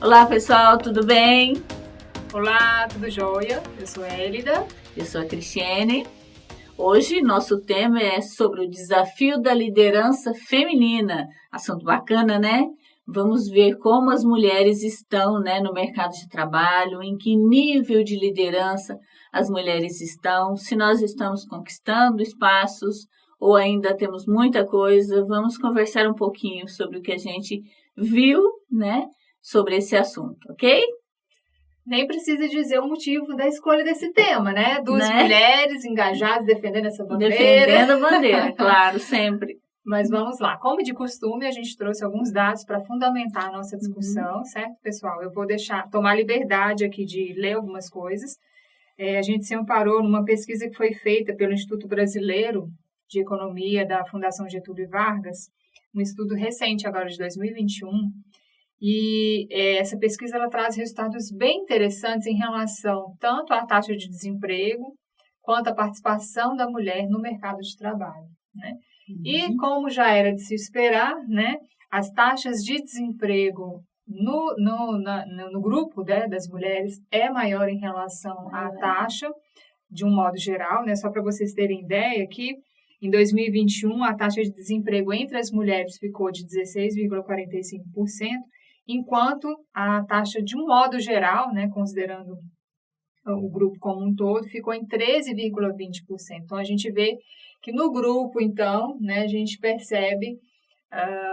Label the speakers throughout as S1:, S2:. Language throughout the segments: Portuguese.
S1: Olá, pessoal, tudo bem?
S2: Olá, tudo jóia? Eu sou Élida.
S1: Eu sou a Cristiane. Hoje, nosso tema é sobre o desafio da liderança feminina. Assunto bacana, né? Vamos ver como as mulheres estão, né, no mercado de trabalho, em que nível de liderança as mulheres estão, se nós estamos conquistando espaços ou ainda temos muita coisa. Vamos conversar um pouquinho sobre o que a gente viu, né, sobre esse assunto, ok?
S2: Nem precisa dizer o motivo da escolha desse tema, né? Duas
S1: Né?
S2: mulheres engajadas defendendo essa bandeira.
S1: Defendendo a bandeira, claro, sempre.
S2: Mas vamos lá. Como de costume, a gente trouxe alguns dados para fundamentar a nossa discussão, certo, pessoal? Eu vou tomar liberdade aqui de ler algumas coisas. A gente se amparou numa pesquisa que foi feita pelo Instituto Brasileiro de Economia da Fundação Getúlio Vargas, um estudo recente agora de 2021. E essa pesquisa ela traz resultados bem interessantes em relação tanto à taxa de desemprego quanto à participação da mulher no mercado de trabalho, né? E como já era de se esperar, né, as taxas de desemprego no grupo, né, das mulheres é maior em relação à taxa, de um modo geral, né? Só para vocês terem ideia aqui, em 2021 a taxa de desemprego entre as mulheres ficou de 16,45%, enquanto a taxa, de um modo geral, né, considerando o grupo como um todo, ficou em 13,20%. Então, a gente vê que no grupo, então, né, a gente percebe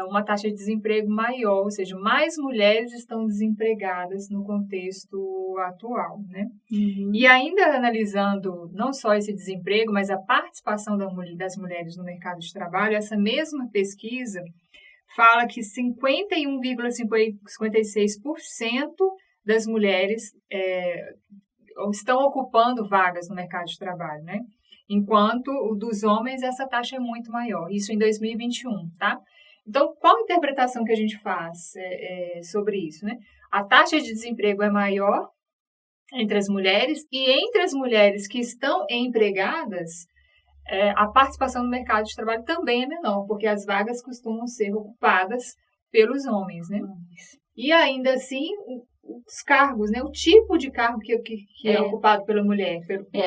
S2: uma taxa de desemprego maior, ou seja, mais mulheres estão desempregadas no contexto atual, né? E ainda analisando não só esse desemprego, mas a participação das mulheres no mercado de trabalho, essa mesma pesquisa fala que 51,56% das mulheres estão ocupando vagas no mercado de trabalho, né? Enquanto o dos homens, essa taxa é muito maior. Isso em 2021, tá? Então, qual a interpretação que a gente faz sobre isso, né? A taxa de desemprego é maior entre as mulheres e entre as mulheres que estão empregadas, a participação no mercado de trabalho também é menor, porque as vagas costumam ser ocupadas pelos homens, né? E ainda assim, os cargos, né? O tipo de cargo que é ocupado pela mulher.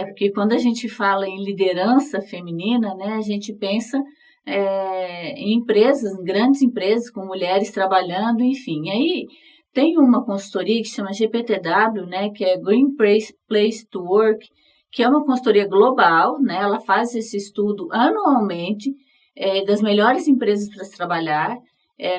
S1: Porque quando a gente fala em liderança feminina, né, a gente pensa em empresas, em grandes empresas, com mulheres trabalhando, enfim. E aí tem uma consultoria que chama GPTW, né, que é Green Place to Work, que é uma consultoria global, né? Ela faz esse estudo anualmente das melhores empresas para se trabalhar.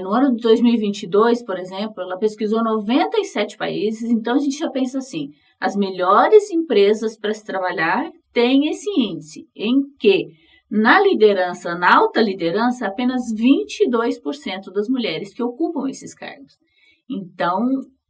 S1: No ano de 2022, por exemplo, ela pesquisou 97 países, então a gente já pensa assim, as melhores empresas para se trabalhar têm esse índice, em que na liderança, na alta liderança, apenas 22% das mulheres que ocupam esses cargos. Então,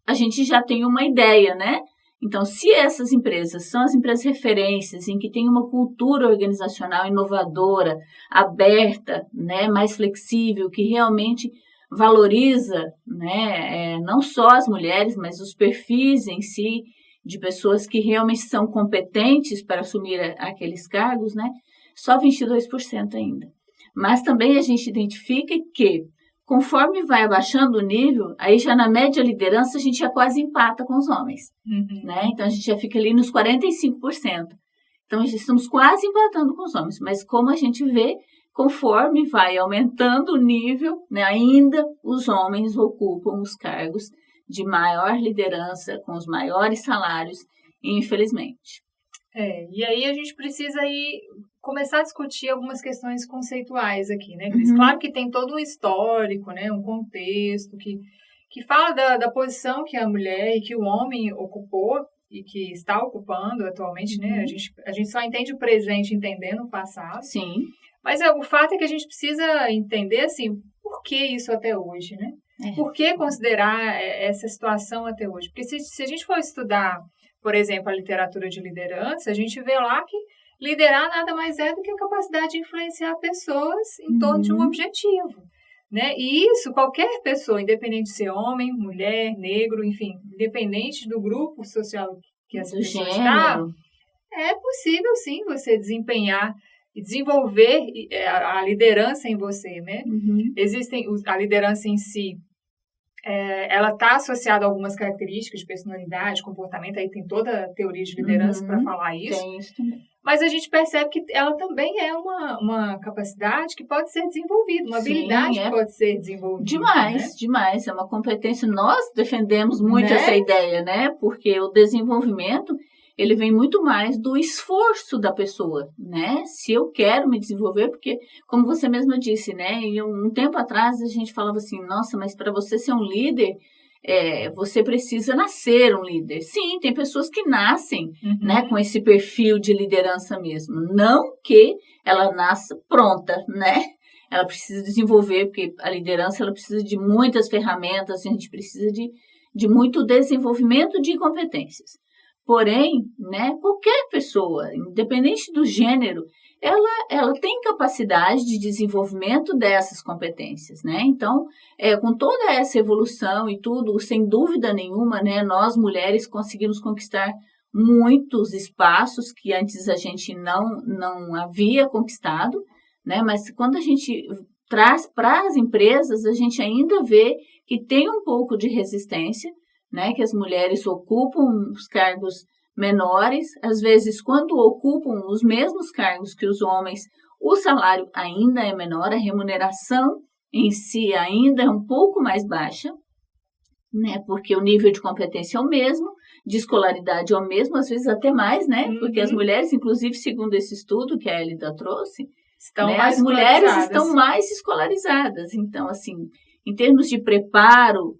S1: a gente já tem uma ideia, né? Então, se essas empresas são as empresas referências, em que tem uma cultura organizacional inovadora, aberta, né, mais flexível, que realmente valoriza, né, não só as mulheres, mas os perfis em si, de pessoas que realmente são competentes para assumir aqueles cargos, né, só 22% ainda. Mas também a gente identifica que, conforme vai abaixando o nível, aí já na média liderança a gente já quase empata com os homens, né? Então a gente já fica ali nos 45%. Então já estamos quase empatando com os homens, mas como a gente vê, conforme vai aumentando o nível, né, ainda os homens ocupam os cargos de maior liderança, com os maiores salários, infelizmente.
S2: E aí a gente precisa começar a discutir algumas questões conceituais aqui, né, Cris? Claro que tem todo um histórico, né, um contexto que fala da posição que a mulher e que o homem ocupou e que está ocupando atualmente, né? A gente só entende o presente entendendo o passado.
S1: Sim.
S2: Mas o fato é que a gente precisa entender, assim, por que isso até hoje, né? Por que considerar essa situação até hoje? Porque se a gente for estudar, por exemplo, a literatura de liderança, a gente vê lá que liderar nada mais é do que a capacidade de influenciar pessoas em torno de um objetivo, né? E isso, qualquer pessoa, independente de ser homem, mulher, negro, enfim, independente do grupo social que essa pessoa está, é possível, sim, você desempenhar e desenvolver a liderança em você, né? A liderança em si, ela está associada a algumas características de personalidade, comportamento, aí tem toda a teoria de liderança para falar isso.
S1: Tem isso também.
S2: Mas a gente percebe que ela também é uma capacidade que pode ser desenvolvida, uma habilidade que pode ser desenvolvida.
S1: Demais, demais. É uma competência. Nós defendemos muito essa ideia, né? Porque o desenvolvimento, ele vem muito mais do esforço da pessoa, né? Se eu quero me desenvolver, porque, como você mesma disse, né? E um tempo atrás a gente falava assim, nossa, mas para você ser um líder, você precisa nascer um líder. Sim, tem pessoas que nascem, né, com esse perfil de liderança mesmo. Não que ela nasça pronta, né? Ela precisa desenvolver, porque a liderança ela precisa de muitas ferramentas, a gente precisa de muito desenvolvimento de competências. Porém, né, qualquer pessoa, independente do gênero, ela tem capacidade de desenvolvimento dessas competências, né? Então, com toda essa evolução e tudo, sem dúvida nenhuma, né, nós mulheres conseguimos conquistar muitos espaços que antes a gente não havia conquistado, né? Mas quando a gente traz para as empresas, a gente ainda vê que tem um pouco de resistência, né, que as mulheres ocupam os cargos menores, às vezes quando ocupam os mesmos cargos que os homens, o salário ainda é menor, a remuneração em si ainda é um pouco mais baixa, né, porque o nível de competência é o mesmo, de escolaridade é o mesmo, às vezes até mais, né, porque as mulheres, inclusive segundo esse estudo que a Elida trouxe, né, as mulheres estão mais escolarizadas, então assim, em termos de preparo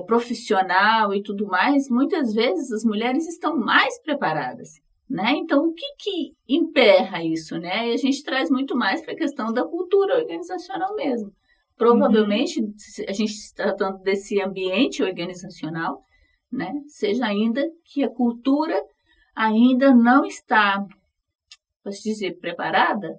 S1: profissional e tudo mais, muitas vezes as mulheres estão mais preparadas, né? Então, o que emperra isso, né? E a gente traz muito mais para a questão da cultura organizacional mesmo. Provavelmente, a gente tratando desse ambiente organizacional, né? Seja ainda que a cultura ainda não está, posso dizer, preparada?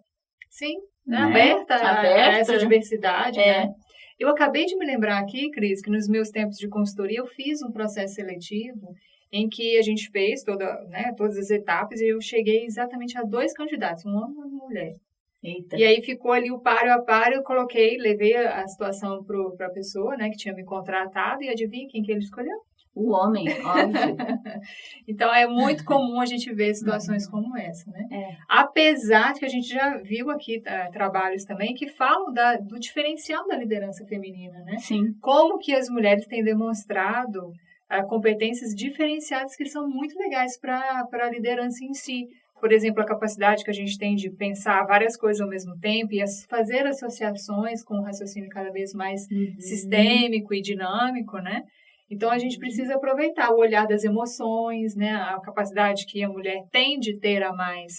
S2: Sim, aberta a essa diversidade, né? Eu acabei de me lembrar aqui, Cris, que nos meus tempos de consultoria eu fiz um processo seletivo em que a gente fez todas as etapas e eu cheguei exatamente a 2 candidatos, um homem e uma mulher. Eita. E aí ficou ali o páreo a páreo, eu levei a situação para a pessoa, né, que tinha me contratado e adivinha quem que ele escolheu?
S1: O homem, óbvio.
S2: Então, é muito comum a gente ver situações como essa, né? Apesar de que a gente já viu aqui trabalhos também que falam do diferencial da liderança feminina, né?
S1: Sim.
S2: Como que as mulheres têm demonstrado competências diferenciadas que são muito legais para a liderança em si. Por exemplo, a capacidade que a gente tem de pensar várias coisas ao mesmo tempo e fazer associações com um raciocínio cada vez mais sistêmico e dinâmico, né? Então, a gente precisa aproveitar o olhar das emoções, né? A capacidade que a mulher tem de ter a mais,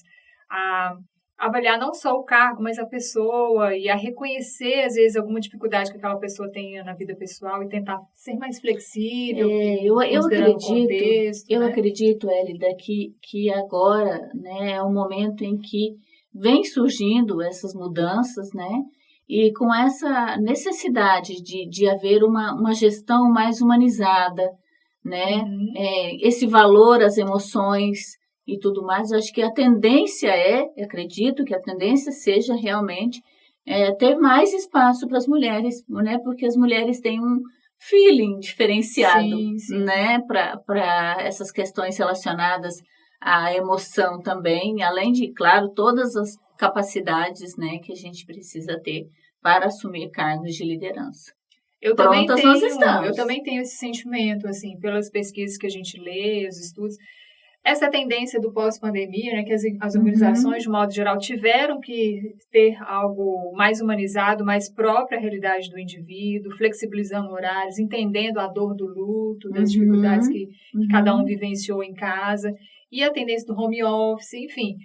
S2: a avaliar não só o cargo, mas a pessoa e a reconhecer, às vezes, alguma dificuldade que aquela pessoa tenha na vida pessoal e tentar ser mais flexível, considerando o contexto.
S1: Eu acredito, Elida, que agora, né, é um momento em que vem surgindo essas mudanças, né? E com essa necessidade de haver uma gestão mais humanizada, né? Esse valor às emoções e tudo mais, acho que a tendência acredito que a tendência seja realmente ter mais espaço para as mulheres, né? Porque as mulheres têm um feeling diferenciado, sim. Né? Para essas questões relacionadas à emoção também, além de, claro, todas as capacidades, né, que a gente precisa ter para assumir cargos de liderança.
S2: Eu também tenho esse sentimento, assim, pelas pesquisas que a gente lê, os estudos. Essa tendência do pós-pandemia, né, que as organizações, de modo geral, tiveram que ter algo mais humanizado, mais próprio à realidade do indivíduo, flexibilizando horários, entendendo a dor do luto, das dificuldades que cada um vivenciou em casa, e a tendência do home office, enfim.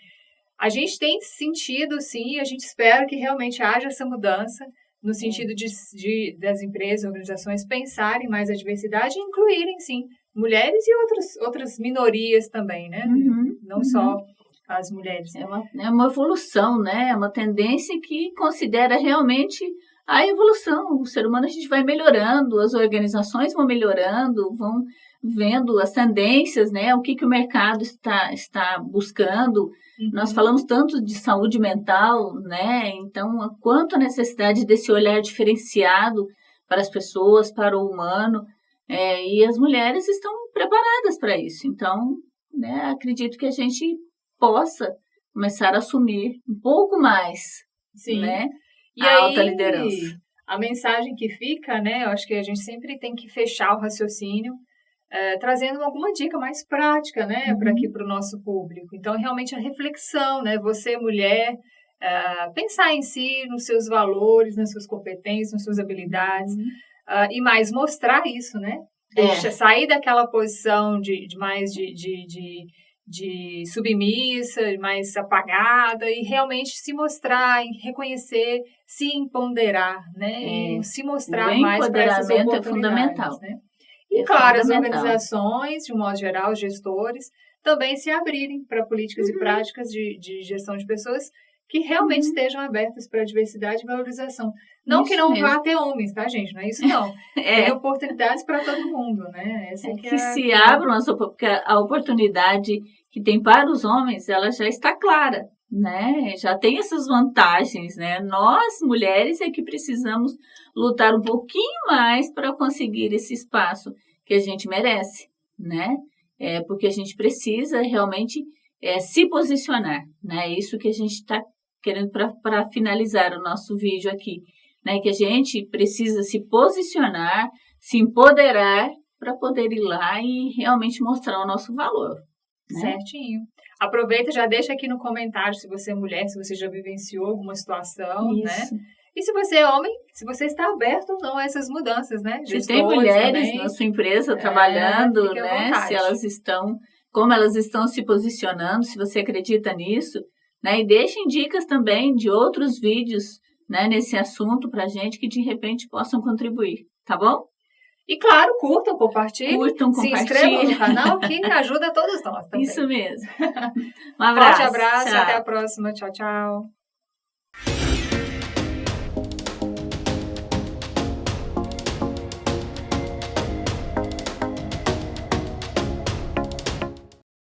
S2: A gente tem sentido, sim, e a gente espera que realmente haja essa mudança, no sentido das empresas, organizações pensarem mais a diversidade e incluírem, sim, mulheres e outras minorias também, né? Não só as mulheres.
S1: É uma evolução, né? É uma tendência que considera realmente a evolução. O ser humano, a gente vai melhorando, as organizações vão melhorando, vão vendo as tendências, né? O que o mercado está buscando. Nós falamos tanto de saúde mental, né? Então, quanto a necessidade desse olhar diferenciado para as pessoas, para o humano, e as mulheres estão preparadas para isso. Então, né, acredito que a gente possa começar a assumir um pouco mais,
S2: Sim.
S1: Né,
S2: E
S1: a
S2: aí,
S1: alta liderança.
S2: A mensagem que fica, né, eu acho que a gente sempre tem que fechar o raciocínio trazendo alguma dica mais prática, né, para aqui para o nosso público. Então, realmente a reflexão, né, você mulher, pensar em si, nos seus valores, nas suas competências, nas suas habilidades, e mais mostrar isso, né? Sair daquela posição de submissa, mais apagada, e realmente se mostrar, e reconhecer, se empoderar, né? E se mostrar mais para essas oportunidades.
S1: É fundamental.
S2: Né? E, claro, as organizações, de um modo geral, os gestores, também se abrirem para políticas e práticas de gestão de pessoas que realmente estejam abertas para a diversidade e valorização. Não isso que não vá ter homens, tá, gente? Não é isso, não. Tem oportunidades para todo mundo, né?
S1: Se abram, porque a oportunidade que tem para os homens, ela já está clara, né? Já tem essas vantagens, né? Nós, mulheres, é que precisamos lutar um pouquinho mais para conseguir esse espaço que a gente merece, né? Porque a gente precisa realmente se posicionar, né? É isso que a gente está querendo para finalizar o nosso vídeo aqui, né? Que a gente precisa se posicionar, se empoderar para poder ir lá e realmente mostrar o nosso valor. Né?
S2: Certinho. Aproveita, já deixa aqui no comentário se você é mulher, se você já vivenciou alguma situação,
S1: isso.
S2: Né? E se você é homem, se você está aberto ou não a essas mudanças, né?
S1: Se tem mulheres também, na sua empresa trabalhando, né? Se elas estão, como elas estão se posicionando, se você acredita nisso, né? E deixem dicas também de outros vídeos, né? Nesse assunto pra gente que de repente possam contribuir, tá bom?
S2: E claro, curtam, compartilhem.
S1: Se
S2: inscrevam no canal que ajuda todos nós também.
S1: Isso mesmo. Um abraço.
S2: Forte abraço
S1: tchau.
S2: E até a próxima. Tchau, tchau.